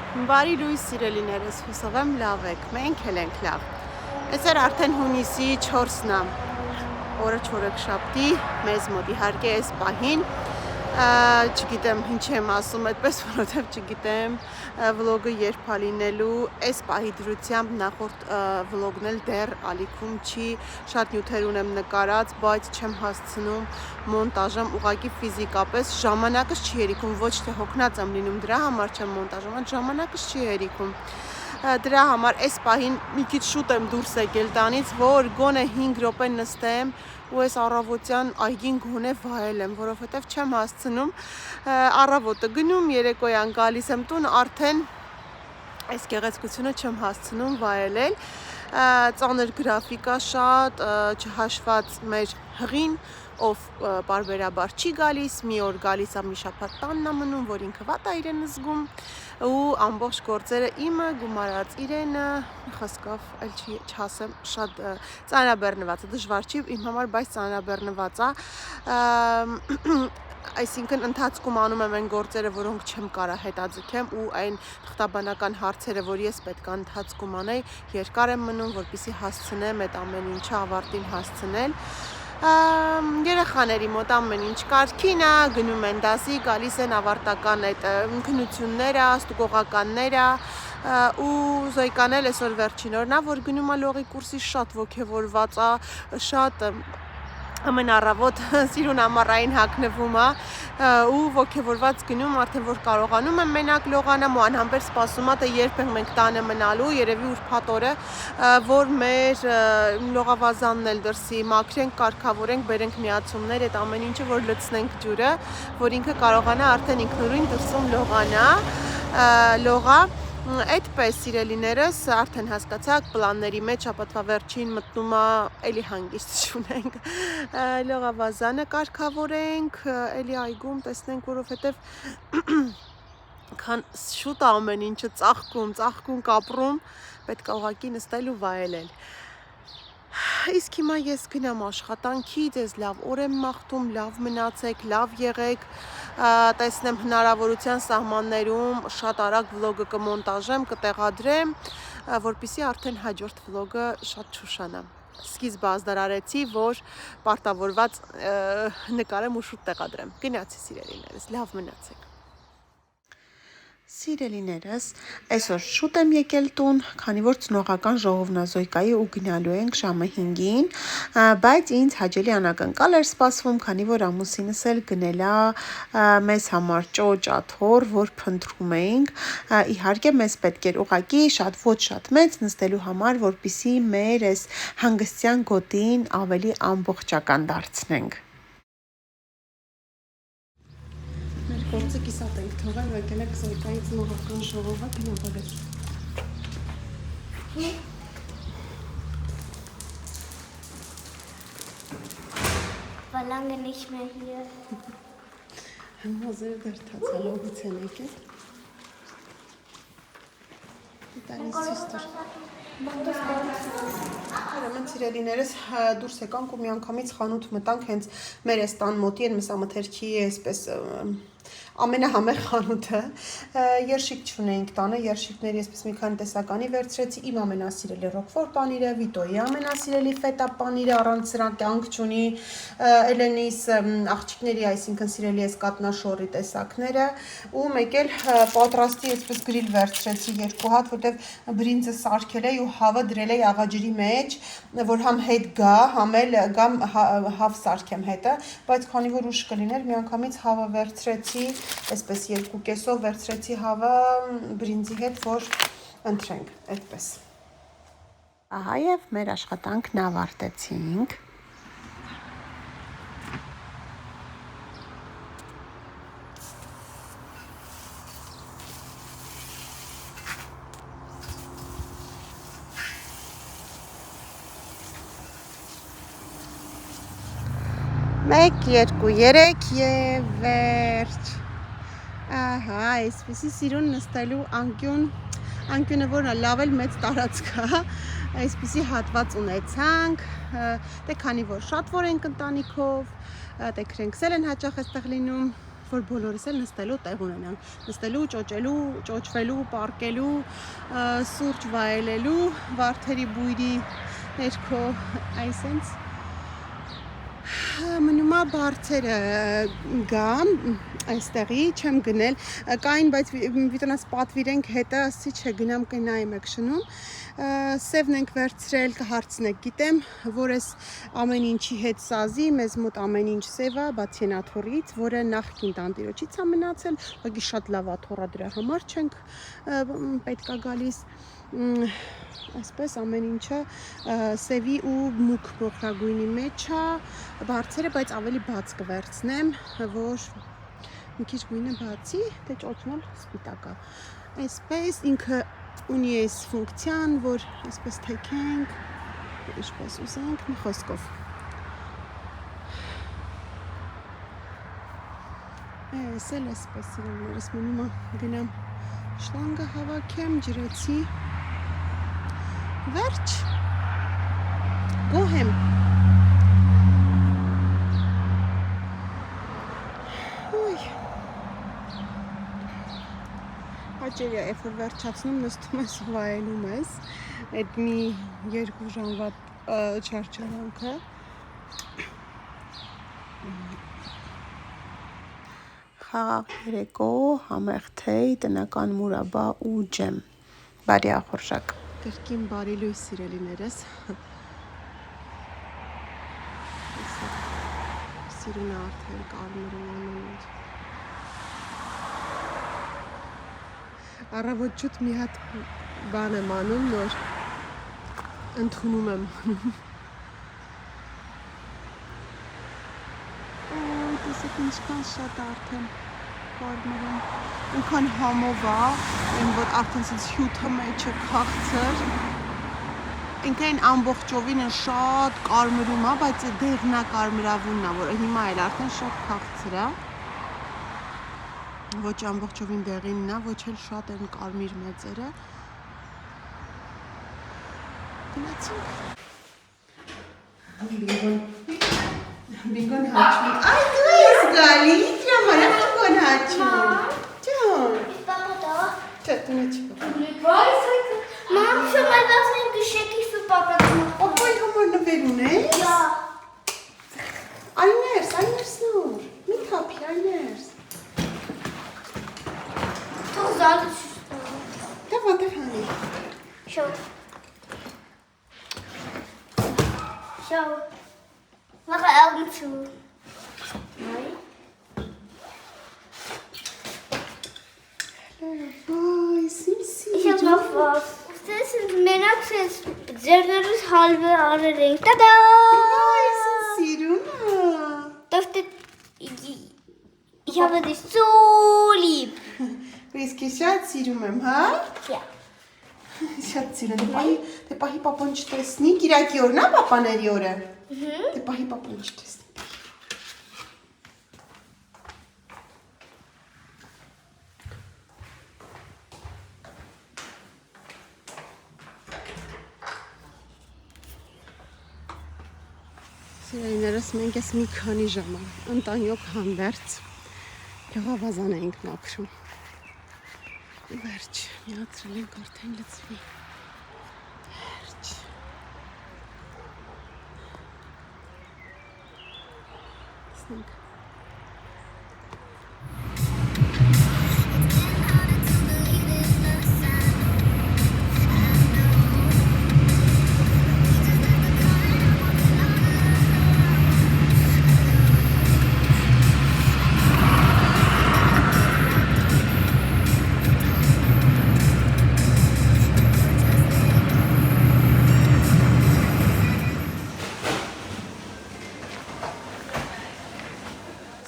Բարի լույս սիրելիներս, հուսով եմ լավ եք, մենք էլ ենք լավ։ Այսօր արդեն հունիսի 4-ն է, օրը չորեքշաբթի, մեզ մոտ իհարկե այս պահին, չգիտեմ ինչ եմ ասում այդպես, որովհետև չգիտեմ վլոգը երբ լինելու, այս պահի դրությամբ նախորդ վլոգն էլ դեռ ալիքում չի, շատ նյութեր ունեմ նկարած, բայց չեմ հասցնում մոնտաժեմ, ուղղակի ֆիզիկապես ժամանակս չի հերիքում, ոչ թե հոգնած եմ լինում դրա համար չեմ մոնտաժում, այլ ժամանակս չի հերիքում։ Դրա համար այս պահին մի քիչ շուտ եմ դուրս եկել տանից, որ գոնե 5 րոպե նստեմ ու այս առավոտյան այգին գոնե վայելեմ, որովհետև չեմ հասցնում առավոտը գնում, երեկոյան գալիս եմ տուն, արդեն այս գեղեցկությունը չեմ հասցնում վայելել, ծանր գրաֆիկա շատ, չհաշված մեր հղին, ով պարբերաբար չի գալիս, մի օր գալիս է մի շաբաթ տանն է մնում, որ ինքը վատ է իրեն զգում ու ամբողջ գործերը իմը գումարած իրենը, խոսքով այլ չասեմ, շատ ծանրաբեռնված է, դժվար չի իմ համար, բայց ծանրաբեռնված է, այսինքն ընթացքում անում եմ այն գործերը, որոնք չեմ կարա հետաձգեմ ու այն թղթաբանական հարցերը, որ ես պետք է ընթացքում անեի, երկար եմ մնում, որպեսզի հասցնեմ այդ ամեն ինչը ավարտին հասցնել։ Երեխաների մոտ ամեն ինչ կարգին է, գնում են դասի, գալիս են ավարտական այդ քննությունները, ստուգողականները ու Զոյկան էլ այսօր վերջին օրն է, որ գնում է լողի կուրսի, շատ ոգևորված է, շատ ամեն առավոտ սիրուն ամառային հագնվում է ու ոգևորված գնում, արդեն որ կարողանում եմ մենակ լողանամ ու անհամբեր սպասում է, թե երբ ենք մենք տանը մնալու, երևի ուրբաթ օրը, որ մեր լողավազանն էլ դրսի մաքրենք, կարգավորենք, բերենք միացումներ, այդ ամեն ինչը, որ լցնենք ջուրը, որ ինքը կարողանա արդեն ինքնուրույն դրսում լողա, այդպես սիրելիներս, արդեն հասկացաք, պլանների մեջ շաբաթվա վերջին մտնում է, էլի հանգիստ չունենք, լողավազանը կարգավորենք, էլի այգում տեսնենք, որովհետև քան շուտ է ամեն ինչը ծաղկում, կապրում, պետք է ուղղակի նստել ու վայելել։ Իսկ հիմա ես գնամ աշխատանքի, ձեզ լավ օր եմ մաղթում, լավ մնացեք, լավ եղեք, տեսնեմ հնարավորության սահմաններում շատ արագ վլոգը կմոնտաժեմ, կտեղադրեմ, որպեսզի արդեն հաջորդ վլոգը շատ չուշանա։ Սկիզբը ազդարարեցի, որ պարտավորված նկարեմ ու շուտ տեղադրեմ։ Գնացի սիրելիներս, լավ մնացեք։ Սիրելիներս, այսօր շուտ եմ եկել տուն, քանի որ ծնողական ժողովն է Զոյկայի ու գնալու ենք ժամը 5-ին, բայց ինձ հաճելի անակնկալ էր սպասվում, քանի որ ամուսինս էլ գնել է մեզ համար ճոճաթոռ, որ փնտրում էինք, իհարկե մեզ պետք էր ուղղակի ոչ շատ մեծ նստելու համար, որպեսզի մեր այս հանգստյան գոտին ավելի ամբողջական դարձնենք։ Գործը կիսատ ենք թողել, եկել եք Զոյկայի ծնողական ժողովը գնաբերել։ War lange nicht mehr hier. Մազերը դերթաց հալողից են եկել։ Դիտարին սիստր։ Ուրեմն սիրելիներս դուրս եկանք ու միանգամից խանութ մտանք, հենց մեր այս տան մոտի են մսամթերքի այսպես ամենահամեղ խանութը, երշիկ չունեինք տանը, երշիկների այսպես մի քանի տեսականի վերցրեցի, իմ ամենասիրելի ռոկֆոր պանիրը, Վիտոյի ամենասիրելի ֆետա պանիրը, առանց սրա կյանք չունի, Էլենիս աղջիկների, այսինքն սիրելի այս կատնաշորի տեսակները ու մեկ էլ պատրաստի այսպես գրիլ վերցրեցի 2 հատ, որտեվ բրինձը սարքել էի ու հավը դրել էի աղաջրի մեջ, որ համ հետ գա, համ էլ գամ հավ սարքեմ հետը, բայց քանի որ ուշ կլիներ, միանգամից հավը վերցրեցի, այսպես 2 կեսով վերցրեցի հավը բրինձի հետ, որ ընտրենք, այդպես։ Ահա և մեր աշխատանքն ավարտեցինք։ Մեկ, 2, 3 և վերջ։ Ահա, այսպեսի սիրուն նստելու անկյունը որն է, լավ էլ մեծ տարածք է, այսպեսի հատված ունեցանք, դե քանի որ շատ որ ենք ընտանիքով, տեքրենքսել են հաճախ այստեղ լինում, որ բոլորս էլ նստելու տեղ ունենանք, նստելու, ճոճվելու, պարկելու, սուրճ վայելելու, վարդերի բույրի ներքո, այսենց մնում է բարձերը գամ, այստեղի չեմ գնել, կային, բայց վիտոնաս պատվիրենք հետը, ասի չէ գնամ կնայեմ եք շնում, սևն ենք վերցրել, կհարցնեք, գիտեմ, որ ես ամեն ինչի հետ սազի, մեզ մոտ ամեն ինչ սև է, բացի ենաթորից, որը նախքին տանտիրոջից է մնացել, ուղղակի շատ լավ է թոռա դրա համար չենք պետք է գալիս, այսպես ամեն ինչը սևի ու մուկ փոխրագույնի մեջ է, բարձերը, բայց ավելի բաց կվերցնեմ, որ մի քիչ գույնը բացի, դե ճոճն էլ սպիտակ է։ Այսպես ինքը ունի այս ֆունկցիան, որ այսպես թեքենք, ինչպես ուզենք, մի խոսքով։ Այս էլ այսպես իրեններս մնում է գնամ շլանգը հավաքեմ, ջրեցի, վերջ, գոհ եմ։ Հաճելի է, երբ որ վերջացնում նստում ես վայելում ես, այդ մի 2 ժամվա չարչարանքը։ Խաղաղ երեկո, համեղ թեյ, տնական մուրաբա ու ջեմ, բարի ախորժակ։ Կրկին բարի լույս սիրելիներս։ Սիրուն է արդեն կարմրում ամեն ինչ։ Առավոտ շուտ մի հատ բան եմ անում, նոր ընդունում եմ անում։ Տեսեք ինչքան շատ արդեն կարմրում, ինքան համով է, այն որ արդեն սենց հյութը մեջը քաղցր, ինքան ամբողջովին շատ կարմրում է, բայց դեղնա կարմրավունն է, որ հիմա էլ արդեն շատ քաղցր է, ոչ ամբողջովին դեղինն է, ոչ էլ շատ են կարմիր մեծերը, գնացինք, Բինգոն հաչում, այ դու ես գալի, իդրա մարակ բինգոն հաչում, ջան, Պապա դա, չէ, դու նեչի Մամ, շոմայ դասնեն գշեկի սու պապակում, Պապայի համար նվեր ունես, Այներս նոր, մի թապի այներս, թող զալը շուշտում, դա վատեղ հանի, Շով, Mach Augen zu. Ich habe noch was. Das sind Männerkreis. Zerderus halbe Arrering. Tada! Ich habe dich so lieb. Իսկ շատ սիրում եմ, հա? Ja. Շատ սիրում եմ, դե պահի պապան չտեսնի, կիրակի օրն է պապաների օրը? Դե պահի պապան չտեսնի։ Սիրելիներս մենք ես մի քանի ժամ ընտանյոք հանդերձ գյուղավազան էինք մաքրում։ Վերջ, միացրել ենք արդեն լծվի։ Վերջ։ Տեսնենք։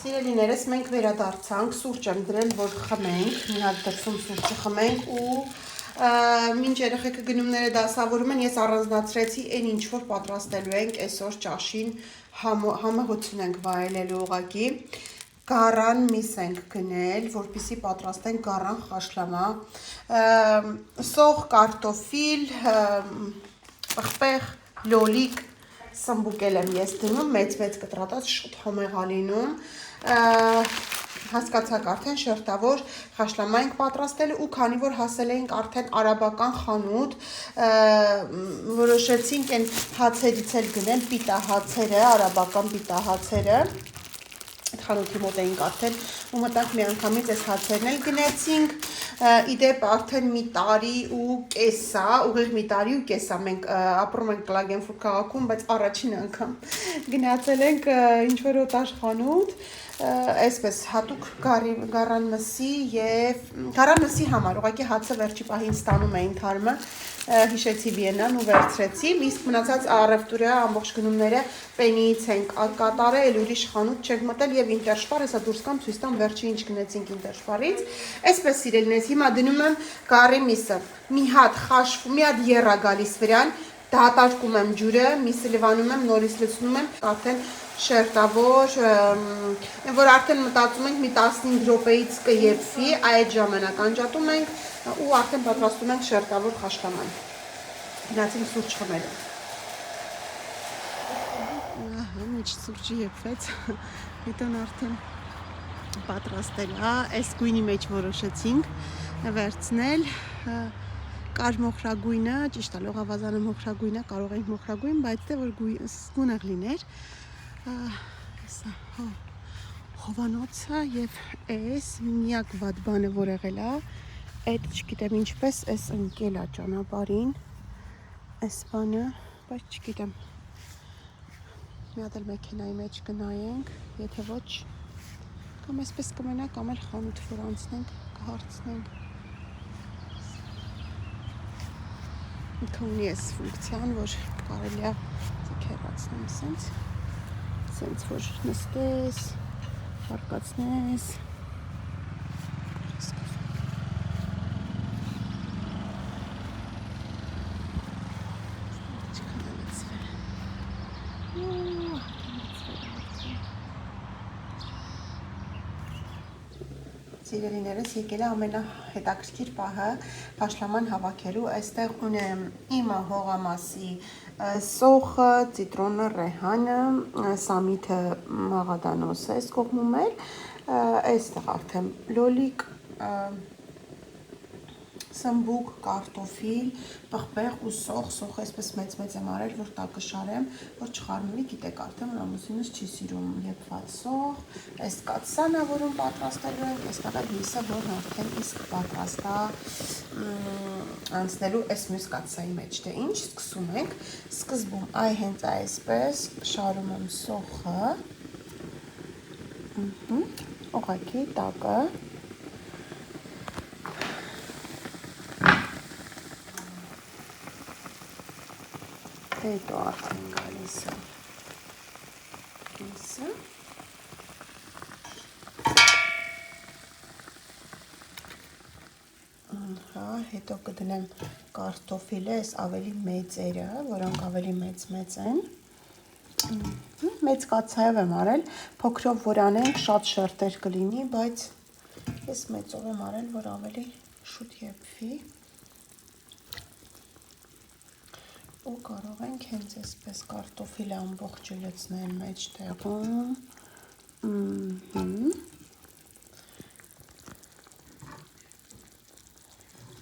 Սիրելիներս մենք վերադարձանք, սուրճ եմ դրել, որ խմենք, մի հատ դրսում սուրճը խմենք ու մինչ երեխեքը գնումները դասավորում են, ես առանձնացրեցի այն ինչ որ պատրաստելու ենք այսօր ճաշին, համահություն ենք վայելելու ուղղակի, գարան միս ենք գնել, որպեսզի պատրաստենք գարան խաշլամա, սող կարտոֆիլ, աղբեղ, լոլիկ, սմբուկել եմ ես դնում, մեծ կտրատած, շուտ համեղ ալինում, հասկացաք արդեն շերտավոր խաշլամա ենք պատրաստել ու քանի որ հասել էինք արդեն արաբական խանութ, որոշեցինք այն հացերից էլ գնել պիտահացերը, արաբական պիտահացերը, խանութի մոտ էինք արդեն ու մտանք միանգամից այս հացերն էլ գնեցինք, իդեպ արդեն մի տարի ու կես է, ուղիղ մի տարի ու կես է, մենք ապրում ենք Klagenfurt քաղաքում, բայց առաջին անգամ գնացել ենք ինչ-որ օտար խանութ, այսպես հատուկ գարանմսի համար, ուղղակի հացը վերջի պահին ստանում էին թարմը, հիշեցի Վիեննան ու վերցրեցի, իսկ մնացած առևտուրը ամբողջ գնումները պենիից ենք կատարել, ուրիշ խանութ չենք մտել եւ Ինտերշպար, հեսա դուրս կամ ցույց տամ վերջի ինչ գնեցինք Ինտերշպարից, այսպես սիրելիներս, հիմա դնում եմ գարի միսը, մի հատ խաշվում, մի հատ եռա գալիս վրան, դատարկում եմ ջուրը, միսը լվանում եմ, նորից լցնում եմ, արդեն շերտավոր, որ արդեն մտածում ենք մի 15 րոպեից կեփվի, այդ ժամանակ անջատում ենք ու արդեն պատրաստում ենք շերտավոր խաշլաման։ Գնացինք սուրճ խմելու։ Ահա, միջ սուրճի եփվեց, հետոն արդեն պատրաստել, այս գույնի մեջ որոշեցինք վերցնել, կար մոխրագույնը, ճիշտ է, լողավազանը մոխրագույնը, կարող ենք մոխրագույն, բայց թե որ գունեղ լիներ, հովանոցը եւ այս միակ վատ բանը որ եղել է, այդ չգիտեմ ինչպես էս ընկել է ճանապարհին, այս բանը, բայց չգիտեմ։ Մի հատ էլ մեքենայի մեջ գնայենք, եթե ոչ, կամ այսպես կմնա, կամ էլ խանութ որ անցնենք, կհարցնենք։ Ինքը ունի այս ֆունկցիան, որ կարելի է քերացնել սենց որ նստես, հարկացնես։ Սիրելիներս եկել է ամենահետաքրքիր պահը խաշլաման հավաքելու, այստեղ ունեմ իմը հողամասի սոխը, ցիտրոնը, ռեհանը, սամիթը, մաղադանոսը այս կողմում էր, այստեղ արդեն լոլիկ, սմբուկ, կարտոֆիլ, պղպեղ ու սոխ այսպես մեծ եմ արել, որ տակը շարեմ, որ չխառնվի, գիտեք արդեն, որ ամուսինս չի սիրում եփված սոխ, այս կաթսանը, որում պատրաստելու ենք, այստեղ էլ միսը, որն արդեն իսկ պատրաստ է անցնելու այս մյուս կաթսայի մեջ, դե ինչ սկսում ենք, սկզբում հենց այսպես շարում եմ սոխը, ուղղակի տակը, հետո արդեն գալիս է միսը, հետո կդնեմ կարտոֆիլը, այս ավելի մեծերը, որոնք ավելի մեծ են, մեծ կաթսայով եմ արել, փոքրով որ անենք շատ շերտեր կլինի, բայց ես մեծով եմ արել, որ ավելի շուտ եփվի, ու կարող ենք հենց այսպես կարտոֆիլը ամբողջը լցնել մեջտեղում,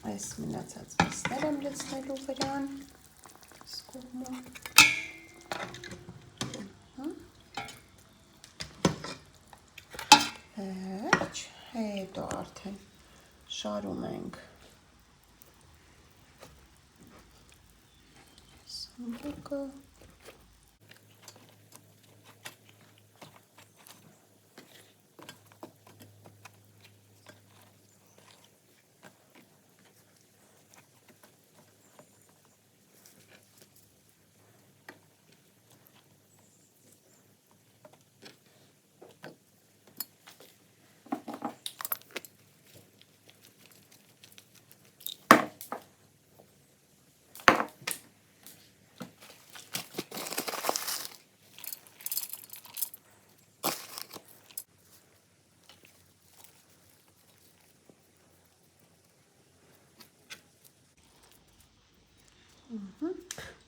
այս մնացած միսներ եմ լցնելու վրան, սկողմում, վերջ, հետո արդեն շարում ենք սմբուկը,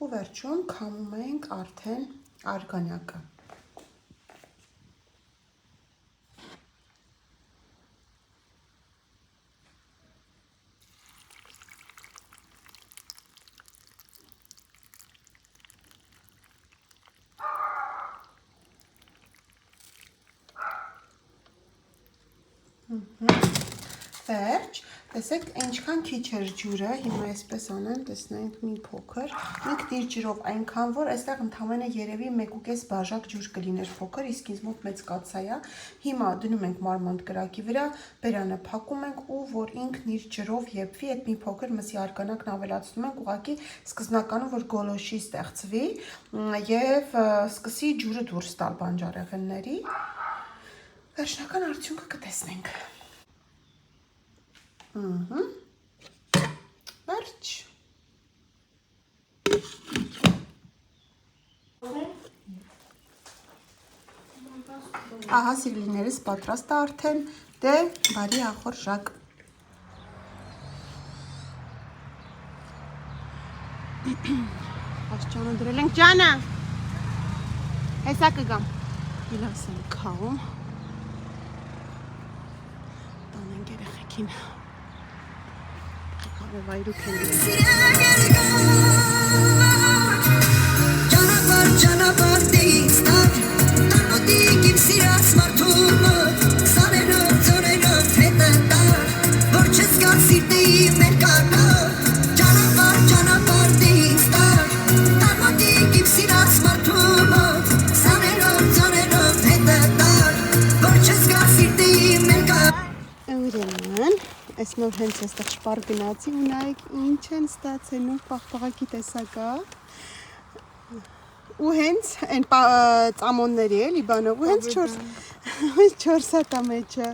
ու վերջում քամում ենք արդեն արգանյակը։ Վերջ, տեսեք, ինչքան քիչ էր ջուրը, հիմա այսպես անեմ, տեսնենք մի փոքր, ինքն իր ջրով այնքան, որ այստեղ ընդամենը երևի 1.5 բաժակ ջուր կլիներ փոքր, իսկ ինձ մոտ մեծ կաթսա է, հիմա դնում ենք մարմանդ կրակի վրա, բերանը փակում ենք ու որ ինքն իր ջրով եփվի, այդ մի փոքր մսի արգանակն ավելացնում ենք, ուղղակի սկզբնականում, որ գոլոշի ստեղծվի եւ սկսի ջուրը դուրս տալ բանջարեղենների, վերջնական արդյունքը կտեսնենք։ Վերջ։ Ահա սիրելիներս պատրաստ է արդեն, դե բարի ախորժակ։ Աշճանը դրել ենք ջանը։ Հեսա կգամ։ Իլաս եմ քաղում։ Տանենք երեխեքին։ Վայրուք Այս նոր հենց այստեղ շպար գնացի ու նայեք ինչ են ստացել ու պաղպաղակի տեսակա ու հենց այն ծամոնների էլի բանը ու հենց 4 հատա մեջը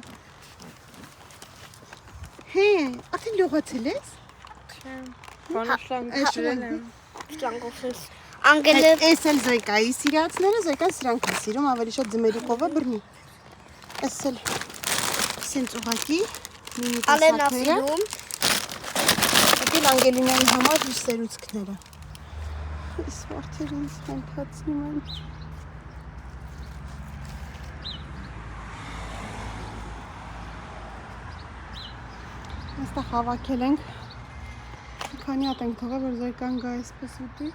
հե, արդեն լողացել ես? Այս էլ Զոյկայի սիրացները, Զոյկան սրանք է սիրում, ավելի շատ ձմերուկով է բռնի Այս էլ սենց ուղակի Ալենա սիրում Ատիլ Անգելինայի համար իր սերուցքները Այս վարդեր ինձ հենքացնում են Այստեղ հավաքել ենք Քանի հատ ենք թողել, որ Զոյկան գա այսպես ուտի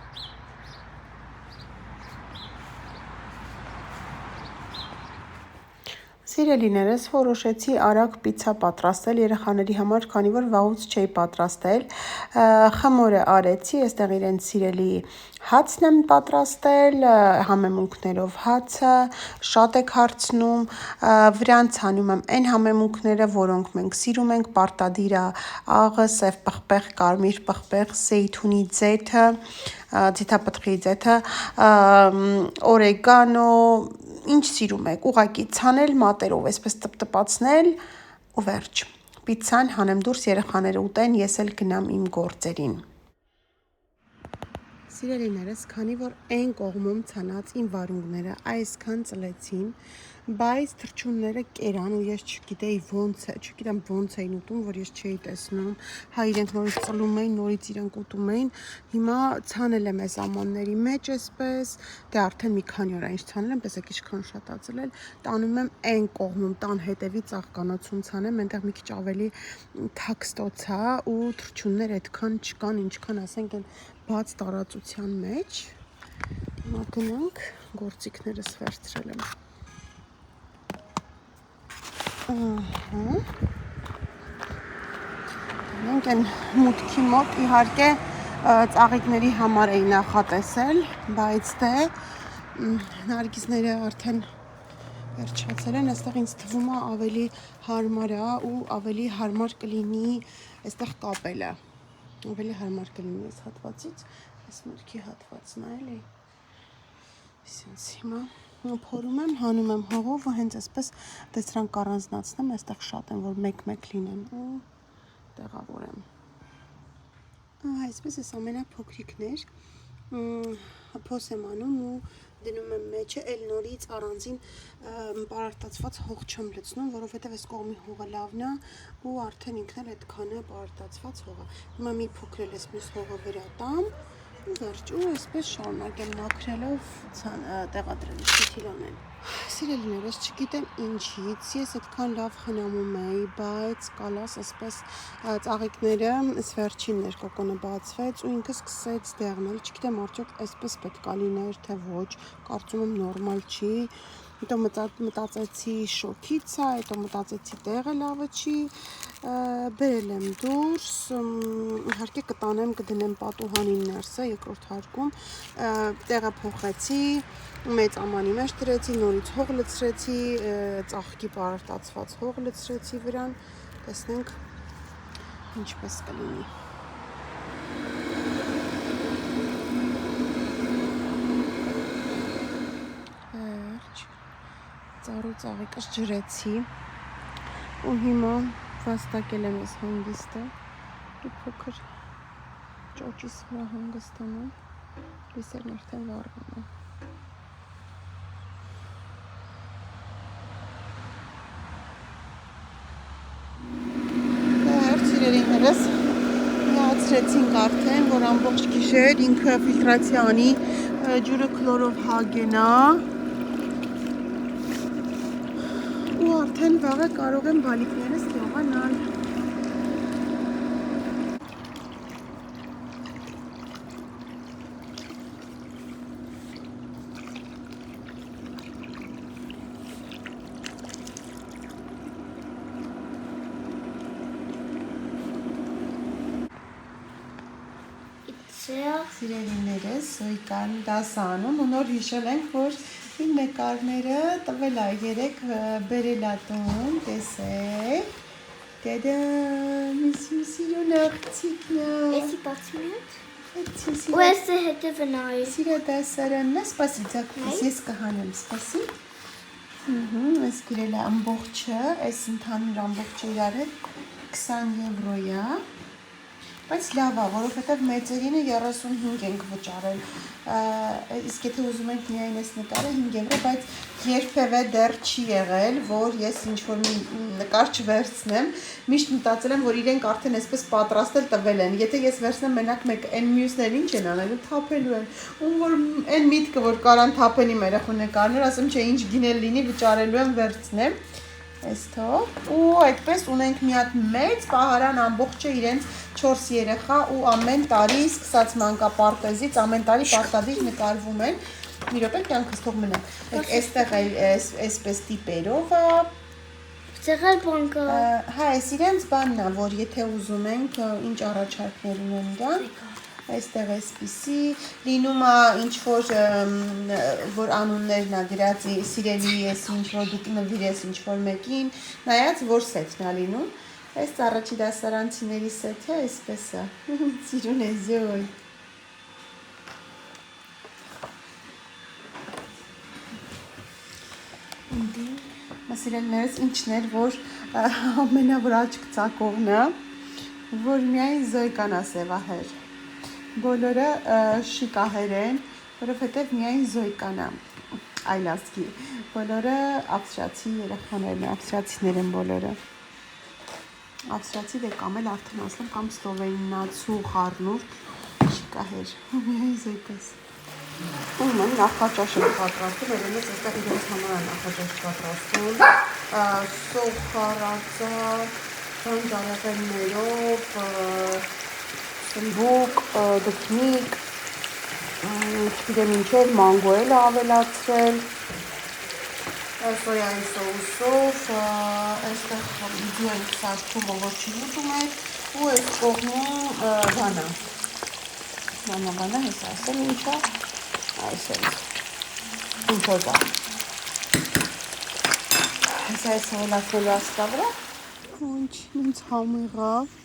Սիրելիներս որոշեցի արագ պիցցա պատրաստել երեխաների համար, քանի որ վաղուց չէի պատրաստել։ Խմորը արեցի, այստեղ իրենց սիրելի հացն եմ պատրաստել, համեմունքներով հացը, շատ եք հարցնում, վրանց հանում եմ այն համեմունքները, որոնք մենք սիրում ենք, պարտադիր աղը, սև պղպեղ, կարմիր պղպեղ, զեյթունի ձեթը, ձիթապտղի ձեթը, օրեգանո, ինչ սիրում եք, ուղղակի ցանել մատերով, այսպես տպտպացնել ու վերջ։ Պիցցան հանեմ դուրս երեխաները ուտեն, ես էլ գնամ իմ գործերին։ Սիրելիներս, քանի որ այն կողմում ցանած իմ վարունգները այսքան ծլեցին, բայց թռչունները կերան ու ես չգիտեմ ոնց էին ուտում, որ ես չէի տեսնում, հա իրենք նորից ծլում էին, նորից իրենք ուտում էին, հիմա ցանել եմ այս ամանների մեջ այսպես, դե արդեն մի քանի օր ինչ ցանել եմ, տեսեք ինչքան շատ ա ծլել, տանում եմ այն կողմում, տան հետևի ծաղկանոցում ցանեմ, այնտեղ մի քիչ ավելի թաքստոց է ու թռչուններ այդքան չկան, ինչքան ասենք այն բաց տարածության մեջ, հիմա գնանք, գործիքներս վերցրել եմ Մենք են մուտքի մոտ իհարկե ծաղիկների համար էի նախատեսել, բայց դե նարգիզները արդեն վերջացել են, այստեղ ինձ թվում է ավելի հարմար է ու ավելի հարմար կլինի այստեղ կապելը, ավելի հարմար կլինի այս հատվածից, այս մուտքի հատվածն է էլի, այսինքն հիմա փորում եմ, հանում եմ հողով ու հենց այսպես դեսրանք առանձնացնեմ, այստեղ շատ են, որ մեկ-մեկ լինեն ու տեղավորեմ։ Այսպես ես ամենափոքրիկներ փոս եմ անում ու դնում եմ մեջը, էլ նորից առանձին պարարտացված հող չեմ լցնում, որովհետև այս կողմի հողը լավն է ու արդեն ինքն էլ այդքան է պարարտացված հողը։ Հիմա մի փոքր էլ ես մյուս հողը վրա տամ ու վերջ ու այսպես շարունակեմ մաքրելով տեղադրել շիթիլ անել։ Սիրելիներս, չգիտեմ ինչից, ես այդքան լավ խնամում էի, բայց կալաս այսպես ծաղիկները այս վերջիններ կոկոնը բացվեց ու ինքը սկսեց դեղնել, չգիտեմ արդյոք այսպես պետք է լիներ, թե ոչ, կարծում եմ նորմալ չի, Հետո մտածեցի շոքից է, հետո մտածեցի տեղը լավը չի, բերել եմ դուրս, իհարկե կտանեմ, կդնեմ պատուհանին ներսը, երկրորդ հարկում, տեղը փոխեցի, մեծ ամանի մեջ դրեցի, նորից հող լցրեցի, ծաղկի պարարտացված հող լցրեցի վրան, տեսնենք ինչպես կլինի։ Ծառու ծաղիկս ջրեցի ու հիմա վաստակել եմ ես հանգիստը ու փոքր ճոճիս վրա հանգստանում, լույսերն արդեն վառվում են։ Սիրելիներս, միացրեցինք արդեն, որ ամբողջ գիշեր ինքը ֆիլտրացիա անի, ջուրը քլորով հագենա ու արդեն վաղը կարող եմ բալիկներս լողանալ։ Սիրելիներս, Զոյկան դասանում ու նոր հիշել ենք, որ իմ նկարները տվել է երեք բերել ա տուն, տեսեք, տեդամ, իմ սիրուն աղջիկն է։ Էսի բացի միած։ Ու էսը հետևը նայի։ Սիրա դասարանն է, սպասի, ձակուս, ես կհանեմ, սպասի։ Այս գրել է ամբողջը, այս ընդհանուր ամբողջը իրար հետ 20 եվրո է։ Բայց լավ է, որովհետև մեծերինը 35 ենք վճարել, իսկ եթե ուզում ենք միայն այս նկարը 5 եվրո, բայց երբևէ դեռ չի եղել, որ ես ինչ-որ մի նկար չվերցնեմ, միշտ մտածել եմ, որ իրենք արդեն այսպես պատրաստել տվել են, եթե ես վերցնեմ մենակ մեկ, այն մյուսներ ինչ են անելու, թափելու են, ու որ այն միտքը, որ կարան թափեն իմ երեխու նկարներ, ասեմ չէ, ինչ գինել լինի, վճարելու եմ վերցնեմ, այս թող, ու այդպես ունենք մի հատ մեծ պահարան ամբողջը իրենց 4 երեխա ու ամեն տարի սկսած մանկապարտեզից ամեն տարի պարտադիր նկարվում են։ Մի րոպե կյանքս թող մնա։ Այստեղ այսպես տիպերով է։ Ցեղալ բանկը։ Հա, այս իրենց բանն է, որ եթե ուզում ենք ինչ առաջարկներ ունեն իրան, այստեղ այսպիսի լինում է ինչ որ անուններն է գրած սիրելի ես ինչ որ դուք նվիրես ինչ որ մեկին, նայած որ սեթն է լինում։ Այս առաջի դասարանցիների սեթը այսպես է։ Սիրուն է Զոյ։ Սիրելիներս ինչն էր, որ ամենավրաճ ծակողն է, որ միայն Զոյկան է սևահեր։ Բոլորը շիկահեր են, որովհետև միայն Զոյկան է այլազգի։ Բոլորը ավստրացի երեխաներն են, ավստրացիներ են բոլորը։ Ավստրացի դե կամ էլ արդեն ասեմ կամ սլովենացու խառնուրդ շիկահեր։ Միայն Զոյկաս։ Ում են նախաճաշ են պատրաստում, երևի այստեղ իրենց համար են նախաճաշ պատրաստում։ Սոխարածա, բանջարեղեններով, սմբուկ, դքնիկ, չգիտեմ ինչեր, մանգո էլ ավելացրել, սոյայի սոուսով, այստեղ իդու ենք սարքում, որ չի ուտում էր, ու այս կողմում բանա, ես ասեմ ինչա, այս ինչ-որ բան, այս հոլացնելու ասկա վրա, ինչ ինձ համեղավ,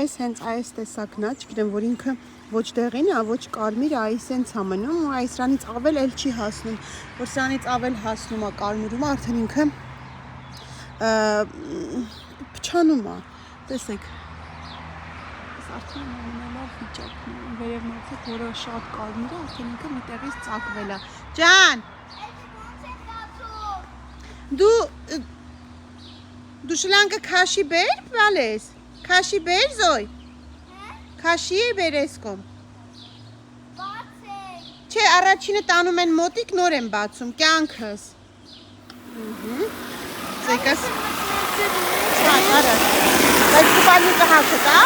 այս հենց այս տեսակն է, չգիտեմ, որ ինքը ոչ դեղին է, ոչ կարմիր է, այս հենց ամնում ու այս սրանից ավել էլ չի հասնում, որ սրանից ավել հասնում է կարմիրում, արդեն ինքը փչանում է, տեսեք, այս արդեն ամենալավ վիճակն է, վերևնացեք, որը շատ կարմիր է, արդեն ինքը միտեղից ծակվել է, ջան, դու շլանկը քաշի բեր, բալես, քաշի բեր Զոյ, քաշի է բեր ես կոմ, չէ, առաջինը տանում են մոտիկ, նոր են բացում, կյանքս, զեկաս, շատ արած, բայց կպալիկը հաշը կա,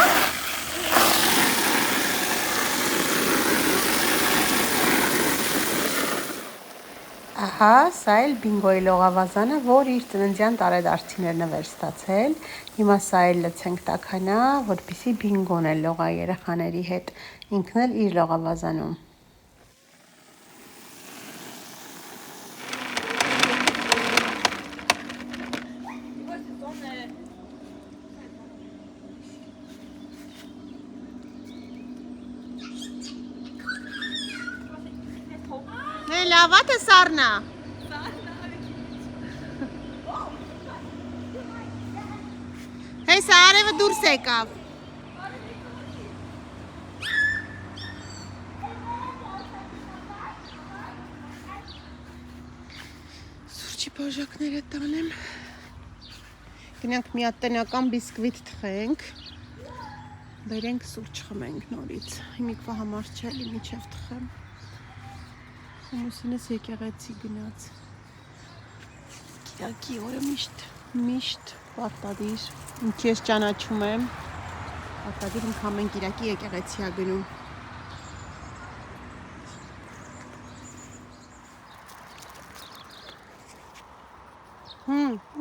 Ահա, սա էլ բինգոյի լողավազանը, որ իր ծննդյան տարեդարձիներն է վեր ստացել։ Հիմա սա էլ լցենք տաքանա, որպեսզի բինգոն էլ լողա երեխաների հետ, ինքն էլ իր լողավազանում։ Լավատը սառնա։ Հեսա արևը դուրս եկավ։ Սուրճի բաժակները տանեմ։ Գնանք մի հատ տնական բիսկվիտ թխենք։ Բերենք սուրճ խմենք նորից։ Հիմիկվա համար չէ, էլի միջև թխեմ։ Ամուսինս եկեղեցի գնաց։ Կիրակի օրը միշտ պարտադիր, ինչի ես ճանաչում եմ, պարտադիր ամեն կիրակի եկեղեցի ա գնում։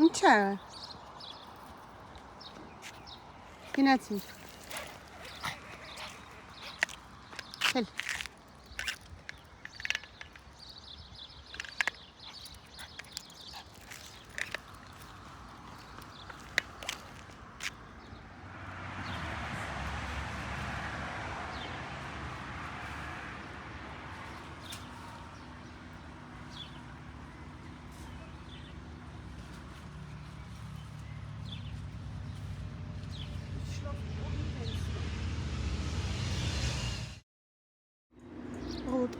Ինչ է։ Գնացինք։ Հել։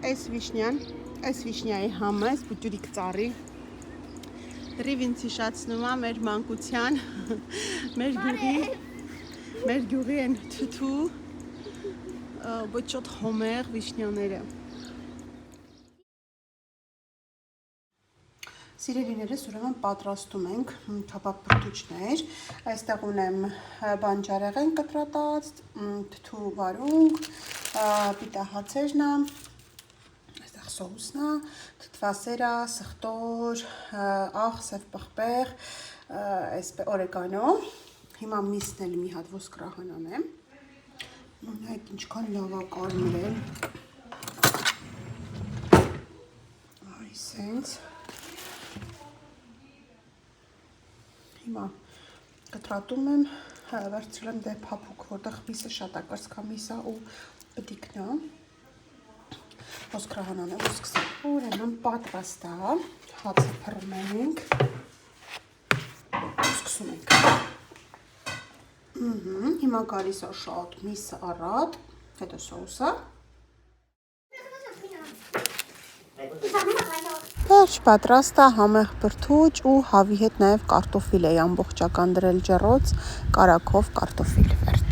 Այս վիշնյայի համը, այս բուտյուրիկ ծառի դրիվ ինձ հիշացնում է մեր մանկության, մեր գյուղի են թութու բոչոտ հոմեղ վիշնյաները։ Սիրելիներս, ուրեմն պատրաստում ենք թափապրտուճներ, այստեղ ունեմ բանջարեղեն կտրատած, թթու վարունգ, պիտահացերն է, սոուսնա, թթվասերա, սխտոր, աղ, սև պղպեղ, օրեգանո, հիմա միսն էլ մի հատ ոսկ ռահանան եմ, նայք ինչքան լավ է կարմրել, այսենց, հիմա կտրատում եմ, վերցրել եմ դե փափուկ, որտեղ միսը շատ է, կրծքամիսը ու պտիկն է, ոսկրահանան է ու սկսեմ, ուրեմն պատրաստ է, հացը փռում ենք, սկսում ենք, հիմա գալիս է շատ միսը առատ, հետո սոուսը, վերջ պատրաստ է համեղ բրդուճ ու հավի հետ նաև կարտոֆիլ է ամբողջական դրել ջեռոց, կարագով կարտոֆիլ վերջ։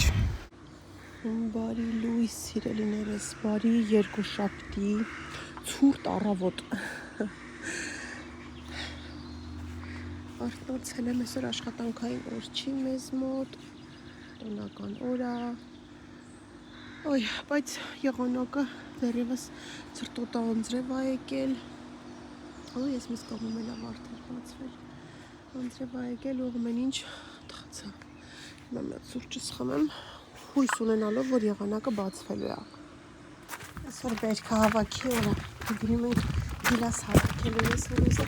Բարի լույս սիրելիներս, բարի երկուշաբթի, ցուրտ առավոտ։ Արտոցել եմ այսօր աշխատանքային օր չի մեզ մոտ, տոնական օր է։ Ոյ, բայց եղանակը դեռևս ցրտոտա անձրև է եկել։ Ես մեզ կողմում էլ ավարտել բացվել։ Անձրև է եկել ու ամեն ինչ թխացա։ Հիմա մի հատ սուրճս խմեմ։ Հույս ունենալով, որ եղանակը բացվելու է։ Այսօր բերքը հավաքի օր է, գնում ենք գիլաս հավաքելու ես հորիզը։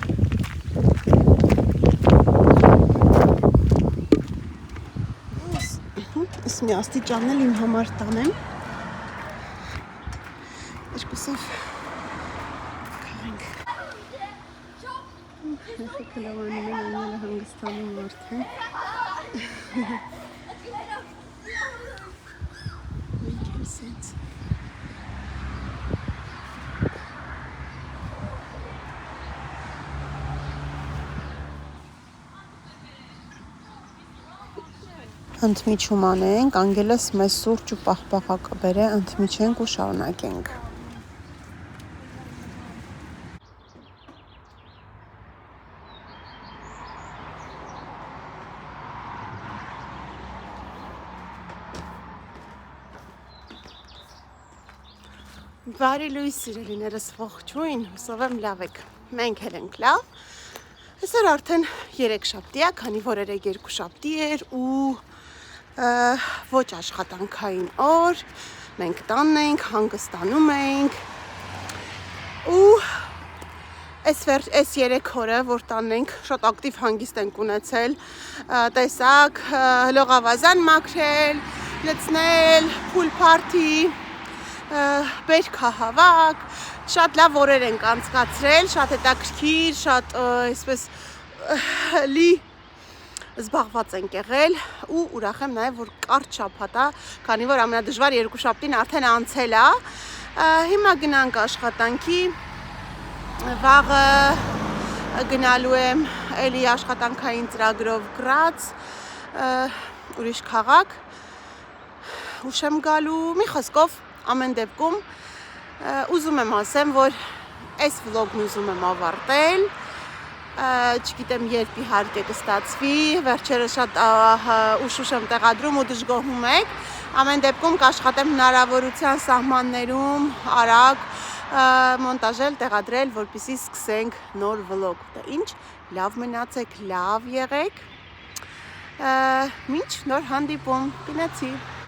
Ես մի աստիճանն էլ իմ համար տանեմ։ Երկուսով քաղենք։ Եխեքը լավանում են անելը հանգստանում արդեն։ Ընդմիջում անենք, անգելս մեզ սուրճ ու պաղպաղա կբերե, ընդմիջենք ու շարունակենք։ Բարի լույս սիրելիներս, ողջույն, հուսով եմ լավ եք։ մենք էլ ենք լավ։ Այսօր արդեն 3 շաբթի է, քանի որ երեկ 2 շաբթի էր ու ոչ աշխատանքային օր, մենք տանն ենք, հանգստանում ենք ու այս 3 օրը, որ տանն ենք, շատ ակտիվ հանգիստ ենք ունեցել, տեսակ, հլողավազան մաքրել, լցնել, փուլ փարթի, բերքահավաք, շատ լավ օրեր ենք անցկացրել, շատ հետաքրքիր, շատ այսպես լի զբաղված ենք եղել ու ուրախ եմ նաև, որ կարճ շաբաթ է, քանի որ ամենադժվար 2 շաբթին արդեն անցել է, հիմա գնանք աշխատանքի, վաղը գնալու եմ էլի աշխատանքային ծրագրով գրած, ուրիշ քաղաք, ուշ եմ գալու, մի խոսքով ամեն դեպքում ուզում եմ ասեմ, որ այս վլոգն ուզում եմ ավարտել, չգիտեմ երբ իհարկե կստացվի, վերջերս շատ ուշ եմ տեղադրում ու դժգոհում եք, ամեն դեպքում կաշխատեմ հնարավորության սահմաններում արագ մոնտաժել, տեղադրել, որպեսզի սկսենք նոր վլոգ, ինչ, լավ մնացեք, լավ եղեք, մինչ նոր հանդիպում, գնացի։